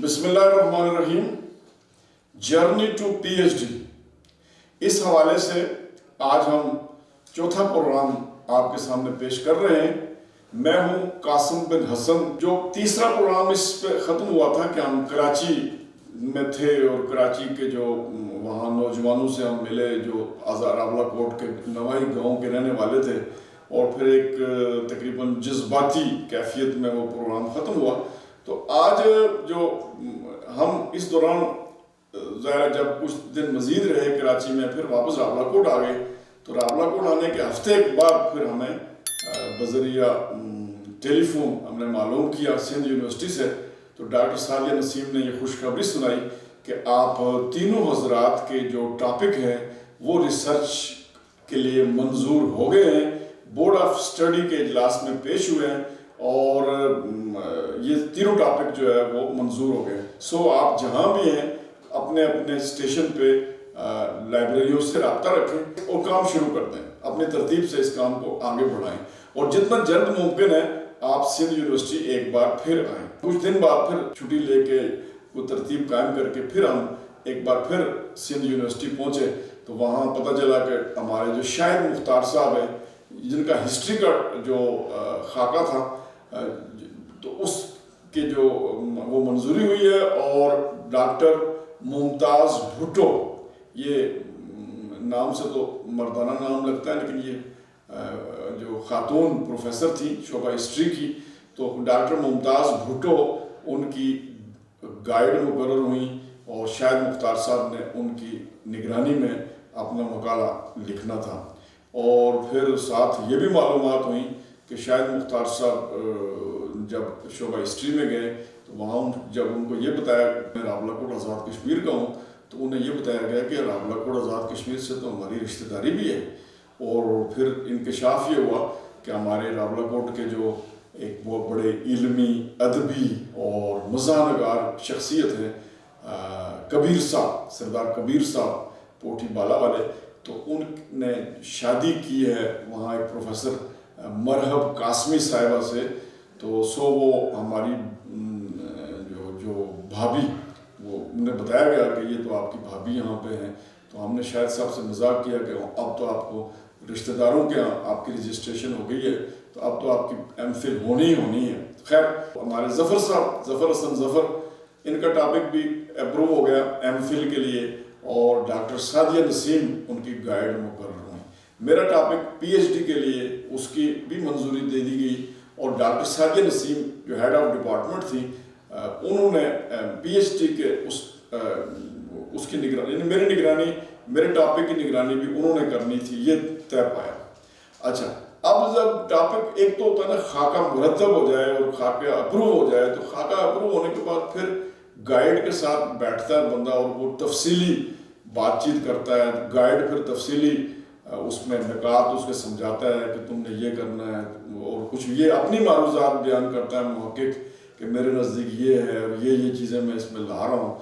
بسم اللہ الرحمن الرحیم، journey to P H D, اس حوالے سے آج ہم چوتھا پروگرام آپ کے سامنے پیش کر رہے ہیں۔ میں ہوں قاسم بن حسن۔ جو تیسرا پروگرام اس پہ ختم ہوا تھا کہ ہم کراچی میں تھے اور کراچی کے جو وہاں نوجوانوں سے ہم ملے جو راولہ کوٹ کے نواحی گاؤں کے رہنے والے تھے، اور پھر ایک تقریباً جذباتی کیفیت میں وہ پروگرام ختم ہوا۔ تو آج جو ہم اس دوران ظاہر جب کچھ دن مزید رہے کراچی میں، پھر واپس راولہ کوٹ آ گئے، تو راولہ کوٹ آنے کے ہفتے کے بعد پھر ہمیں بذریعہ ٹیلی فون ہم نے معلوم کیا سندھ یونیورسٹی سے، تو ڈاکٹر سعدیہ نسیم نے یہ خوشخبری سنائی کہ آپ تینوں حضرات کے جو ٹاپک ہیں وہ ریسرچ کے لیے منظور ہو گئے ہیں، بورڈ آف اسٹڈی کے اجلاس میں پیش ہوئے ہیں، اور یہ تینوں ٹاپک جو ہے وہ منظور ہو گئے۔ سو آپ جہاں بھی ہیں اپنے اپنے اسٹیشن پہ لائبریریوں سے رابطہ رکھیں اور کام شروع کر دیں، اپنی ترتیب سے اس کام کو آگے بڑھائیں، اور جتنا جلد ممکن ہے آپ سندھ یونیورسٹی ایک بار پھر آئیں۔ کچھ دن بعد پھر چھٹی لے کے وہ ترتیب قائم کر کے پھر ہم ایک بار پھر سندھ یونیورسٹی پہنچے، تو وہاں پتہ چلا کہ ہمارے جو شاہد مختار صاحب ہیں جن کا ہسٹری کا جو خاکہ تھا تو اس کے جو وہ منظوری ہوئی ہے، اور ڈاکٹر ممتاز بھٹو، یہ نام سے تو مردانہ نام لگتا ہے لیکن یہ جو خاتون پروفیسر تھی شعبہ ہسٹری کی، تو ڈاکٹر ممتاز بھٹو ان کی گائیڈ مقرر ہوئیں، اور شاہد مختار صاحب نے ان کی نگرانی میں اپنا مقالہ لکھنا تھا۔ اور پھر ساتھ یہ بھی معلومات ہوئیں کہ شاہد مختار صاحب جب شعبہ ہسٹری میں گئے تو وہاں جب ان کو یہ بتایا کہ میں راولہ کوٹ آزاد کشمیر کا ہوں، تو انہیں یہ بتایا گیا کہ راولہ کوٹ آزاد کشمیر سے تو ہماری رشتہ داری بھی ہے، اور پھر انکشاف یہ ہوا کہ ہمارے راولہ کوٹ کے جو ایک بہت بڑے علمی، ادبی اور مزاح نگار شخصیت ہے کبیر صاحب، سردار کبیر صاحب پوٹھی بالا والے، تو ان نے شادی کی ہے وہاں ایک پروفیسر مرحب قاسمی صاحبہ سے، تو سو وہ ہماری جو بھابھی، وہ انہیں بتایا گیا کہ یہ تو آپ کی بھابھی یہاں پہ ہیں، تو ہم نے شاہد صاحب سے مذاق کیا کہ اب تو آپ کو رشتہ داروں کے یہاں آپ کی رجسٹریشن ہو گئی ہے، تو اب تو آپ کی ایم فل ہونی ہے۔ خیر، ہمارے ظفر صاحب، ظفر حسن ظفر، ان کا ٹاپک بھی اپروو ہو گیا ایم فل کے لیے، اور ڈاکٹر سعدیہ نسیم ان کی گائیڈ مقرر ہوئی۔ میرا ٹاپک پی ایچ ڈی کے لیے اس کی بھی منظوری دے دی گئی، اور ڈاکٹر سعدیہ نسیم جو ہیڈ آف ڈپارٹمنٹ تھی، انہوں نے پی ایچ ڈی کے اس کی نگرانی، یعنی میری نگرانی، میرے ٹاپک کی نگرانی بھی انہوں نے کرنی تھی، یہ طے پایا۔ اچھا، اب جب ٹاپک ایک تو ہوتا ہے نا خاکہ مرتب ہو جائے اور خاکہ اپروو ہو جائے، تو خاکہ اپروو ہونے کے بعد پھر گائیڈ کے ساتھ بیٹھتا ہے بندہ اور وہ تفصیلی بات چیت کرتا ہے، گائیڈ پھر تفصیلی اس میں نکات اس کے سمجھاتا ہے کہ تم نے یہ کرنا ہے، اور کچھ یہ اپنی معروضات بیان کرتا ہے محقق کہ میرے نزدیک یہ ہے اور یہ چیزیں میں اس میں لا رہا ہوں۔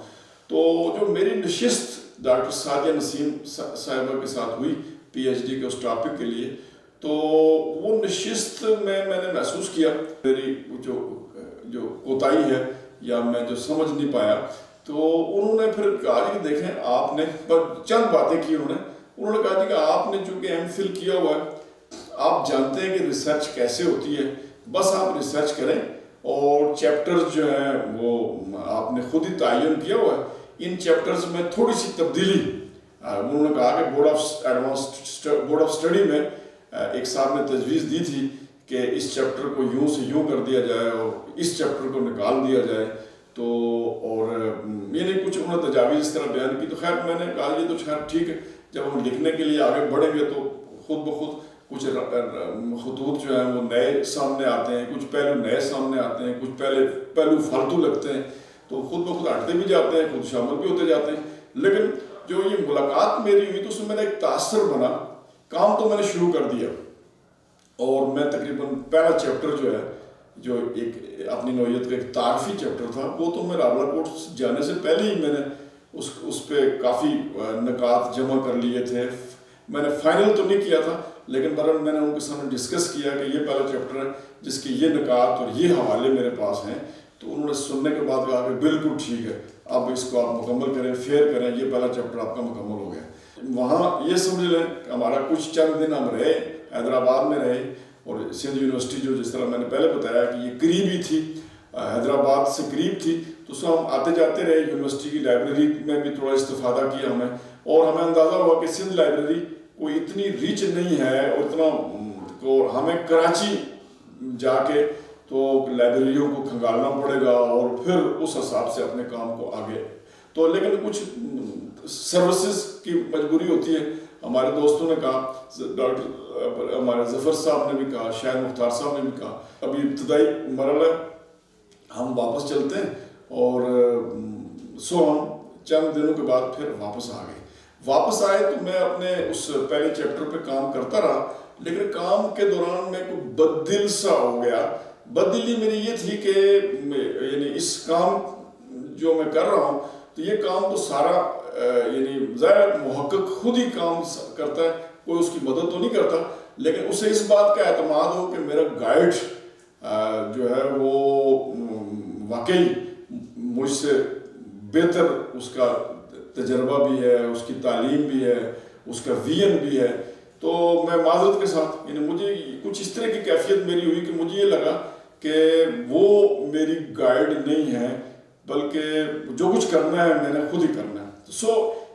تو جو میری نشست ڈاکٹر سعدیہ نسیم صاحبہ کے ساتھ ہوئی پی ایچ ڈی کے اس ٹاپک کے لیے، تو وہ نشست میں نے محسوس کیا میری جو کوتاہی ہے یا میں جو سمجھ نہیں پایا، تو انہوں نے پھر کہا کہ دیکھیں آپ نے چند باتیں کی، انہوں نے کہا کہ آپ نے چونکہ ایم فل کیا ہوا ہے، آپ جانتے ہیں کہ ریسرچ کیسے ہوتی ہے، بس آپ ریسرچ کریں، اور چیپٹرز جو ہیں وہ آپ نے خود ہی تعین کیا ہوا ہے، ان چیپٹرز میں تھوڑی سی تبدیلی، انہوں نے کہا کہ بورڈ آف اسٹڈی میں ایک صاحب نے تجویز دی تھی کہ اس چیپٹر کو یوں سے یوں کر دیا جائے اور اس چیپٹر کو نکال دیا جائے، تو اور یعنی کچھ انہوں نے تجاویز اس طرح بیان کی، تو خیر میں نے کہا یہ تو خیر ٹھیک ہے، جب ہم لکھنے کے لیے آگے بڑھیں گے تو خود بخود کچھ خطوط جو ہیں وہ نئے سامنے آتے ہیں، کچھ پہلو نئے سامنے آتے ہیں، کچھ پہلو فالتو لگتے ہیں، تو خود بخود ہٹتے بھی جاتے ہیں، خود شامل بھی ہوتے جاتے ہیں۔ لیکن جو یہ ملاقات میری ہوئی تو اس میں میرا ایک تاثر بنا، کام تو میں نے شروع کر دیا، اور میں تقریباً پہلا چیپٹر جو ہے جو ایک اپنی نوعیت کا ایک تعارفی چیپٹر تھا، وہ تو میں راولہ کوٹ جانے سے پہلے ہی میں نے اس پہ کافی نکات جمع کر لیے تھے، میں نے فائنل تو نہیں کیا تھا، لیکن برحال میں نے ان کے سامنے ڈسکس کیا کہ یہ پہلا چیپٹر ہے جس کے یہ نکات اور یہ حوالے میرے پاس ہیں، تو انہوں نے سننے کے بعد کہا کہ بالکل ٹھیک ہے، اب اس کو آپ مکمل کریں، فیئر کریں، یہ پہلا چیپٹر آپ کا مکمل ہو گیا۔ وہاں یہ سمجھ لیں کہ ہمارا کچھ چند دن ہم رہے، حیدرآباد میں رہے، اور سندھ یونیورسٹی جو جس طرح میں نے پہلے بتایا کہ یہ قریب ہی تھی، حیدرآباد سے قریب تھی، تو اس میں ہم آتے جاتے رہے۔ یونیورسٹی کی لائبریری میں بھی تھوڑا استفادہ کیا ہمیں، اور ہمیں اندازہ ہوا کہ سندھ لائبریری کوئی اتنی ریچ نہیں ہے، اور اتنا اور ہمیں کراچی جا کے تو لائبریریوں کو کھنگالنا پڑے گا، اور پھر اس حساب سے اپنے کام کو آگے تو لیکن کچھ سروسز کی مجبوری ہوتی ہے۔ ہمارے دوستوں نے کہا، ڈاکٹر ہمارے ظفر صاحب نے بھی کہا، شاہد مختار صاحب نے بھی کہا، ابھی ابتدائی مرحلہ ہم واپس چلتے ہیں، اور ہم چند دنوں کے بعد پھر واپس آ گئے۔ واپس آئے تو میں اپنے اس پہلے چیپٹر پہ کام کرتا رہا، لیکن کام کے دوران میں کوئی بددل سا ہو گیا۔ بددلی میری یہ تھی کہ یعنی اس کام جو میں کر رہا ہوں، تو یہ کام تو سارا یعنی ظاہر محقق خود ہی کام کرتا ہے، کوئی اس کی مدد تو نہیں کرتا، لیکن اسے اس بات کا اعتماد ہو کہ میرا گائیڈ جو ہے وہ واقعی مجھ سے بہتر، اس کا تجربہ بھی ہے، اس کی تعلیم بھی ہے، اس کا ویژن بھی ہے۔ تو میں معذرت کے ساتھ یعنی مجھے کچھ اس طرح کی کیفیت میری ہوئی کہ مجھے یہ لگا کہ وہ میری گائیڈ نہیں ہے، بلکہ جو کچھ کرنا ہے میں نے خود ہی کرنا ہے۔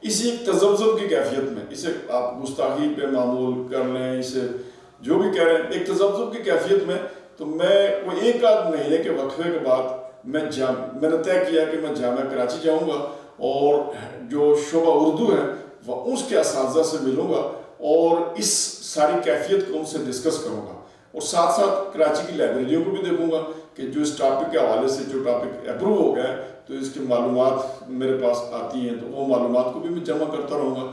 اسی ایک تذبذب کی کیفیت میں، اسے آپ گستاخی پہ معمول کر لیں، اسے جو بھی کہہ رہے ہیں، ایک تذبذب کی کیفیت میں، تو میں وہ ایک آدھ مہینے کے وقفے کے بعد میں نے طے کیا کہ میں جامعہ کراچی جاؤں گا، اور جو شعبہ اردو ہے وہ اس کے اساتذہ سے ملوں گا، اور اس ساری کیفیت کو ان سے ڈسکس کروں گا، اور ساتھ ساتھ کراچی کی لائبریریوں کو بھی دیکھوں گا کہ جو اس ٹاپک کے حوالے سے جو ٹاپک اپروو ہو گیا ہے، تو اس کی معلومات میرے پاس آتی ہیں، تو وہ معلومات کو بھی میں جمع کرتا رہوں گا۔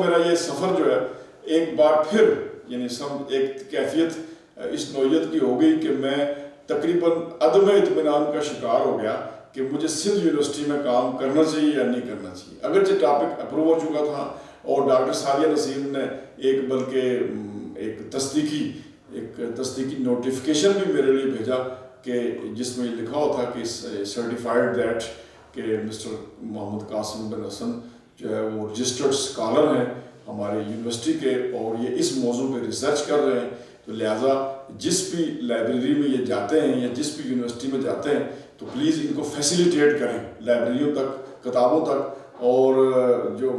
میرا یہ سفر جو ہے ایک بار پھر یعنی ایک کیفیت اس نوعیت کی ہو گئی کہ میں تقریباً عدم اطمینان کا شکار ہو گیا کہ مجھے سندھ یونیورسٹی میں کام کرنا چاہیے یا نہیں کرنا چاہیے، اگرچہ ٹاپک اپروو ہو چکا تھا، اور ڈاکٹر سعدیہ نسیم نے ایک تصدیقی نوٹیفیکیشن بھی میرے لیے بھیجا، کہ جس میں لکھا ہوا تھا کہ سرٹیفائڈ دیٹ کہ مسٹر محمد قاسم بن حسن جو ہے وہ رجسٹرڈ اسکالر ہیں ہمارے یونیورسٹی کے، اور یہ اس موضوع پہ ریسرچ کر رہے ہیں، تو لہٰذا جس بھی لائبریری میں یہ جاتے ہیں یا جس بھی یونیورسٹی میں جاتے ہیں تو پلیز ان کو فیسیلیٹیٹ کریں لائبریریوں تک، کتابوں تک، اور جو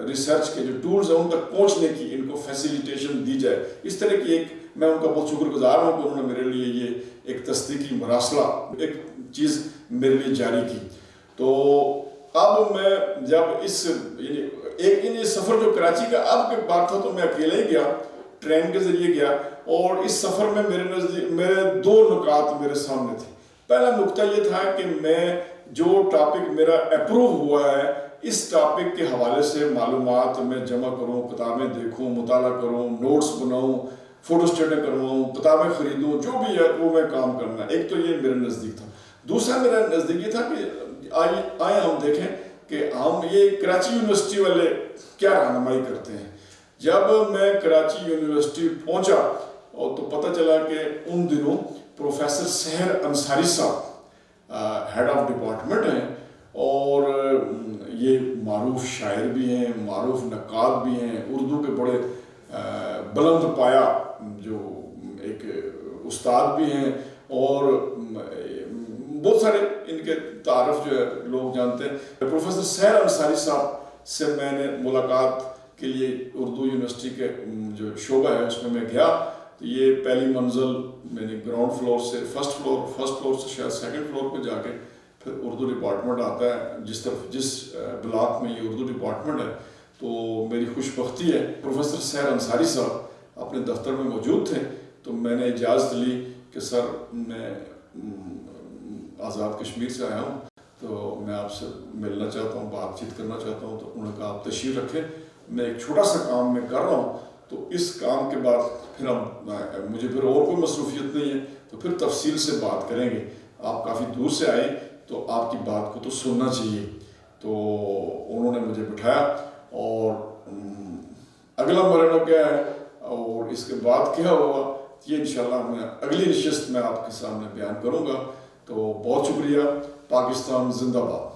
ریسرچ کے جو ٹولز ہیں ان تک پہنچنے کی ان کو فیسیلیٹیشن دی جائے۔ اس طرح کی میں ان کا بہت شکر گزار ہوں کہ انہوں نے میرے لیے یہ ایک تصدیقی مراسلہ ایک چیز میرے لیے جاری کی۔ تو اب میں جب یعنی سفر جو کراچی کا اب کے بعد تھا، تو میں اکیلے ہی گیا، ٹرین کے ذریعے گیا، اور اس سفر میں میرے دو نکات میرے سامنے تھے۔ پہلا نقطہ یہ تھا کہ میں جو ٹاپک میرا اپروو ہوا ہے، اس ٹاپک کے حوالے سے معلومات میں جمع کروں، کتابیں دیکھوں، مطالعہ کروں، نوٹس بناؤں، فوٹو اسٹیٹیں کرواؤں، کتابیں خریدوں، جو بھی ہے وہ میں کام کرنا ہے۔ ایک تو یہ میرے نزدیک تھا۔ دوسرا میرا نزدیک یہ تھا کہ آئے ہم دیکھیں کہ ہم یہ کراچی یونیورسٹی والے کیا رہنمائی کرتے ہیں۔ جب میں کراچی یونیورسٹی پہنچا اور تو پتہ چلا کہ ان دنوں پروفیسر سحر انصاری صاحب ہیڈ آف ڈپارٹمنٹ ہیں، اور یہ معروف شاعر بھی ہیں، معروف نقاد بھی ہیں، اردو کے بڑے بلند پایا جو ایک استاد بھی ہیں، اور بہت سارے ان کے تعارف جو ہے لوگ جانتے ہیں۔ پروفیسر سحر انصاری صاحب سے میں نے ملاقات کے لیے اردو یونیورسٹی کے جو شعبہ ہے اس میں گیا، تو یہ پہلی منزل میں نے گراؤنڈ فلور سے فرسٹ فلور سے شاید سیکنڈ فلور پہ جا کے پھر اردو ڈپارٹمنٹ آتا ہے، جس بلاک میں یہ اردو ڈپارٹمنٹ ہے۔ تو میری خوش بختی ہے پروفیسر سحر انصاری صاحب اپنے دفتر میں موجود تھے، تو میں نے اجازت لی کہ سر میں آزاد کشمیر سے آیا ہوں، تو میں آپ سے ملنا چاہتا ہوں، بات چیت کرنا چاہتا ہوں۔ تو انہوں نے کہا آپ تشریف رکھیں، میں ایک چھوٹا سا کام میں کر رہا ہوں، تو اس کام کے بعد پھر مجھے پھر اور کوئی مصروفیت نہیں ہے، تو پھر تفصیل سے بات کریں گے۔ آپ کافی دور سے آئے تو آپ کی بات کو تو سننا چاہیے۔ تو انہوں نے مجھے بٹھایا، اور اگلا مرحلہ کیا ہے اور اس کے بعد کیا ہوا یہ انشاءاللہ میں اگلی نشست میں آپ کے سامنے بیان کروں گا۔ تو بہت شکریہ. پاکستان زندہ باد.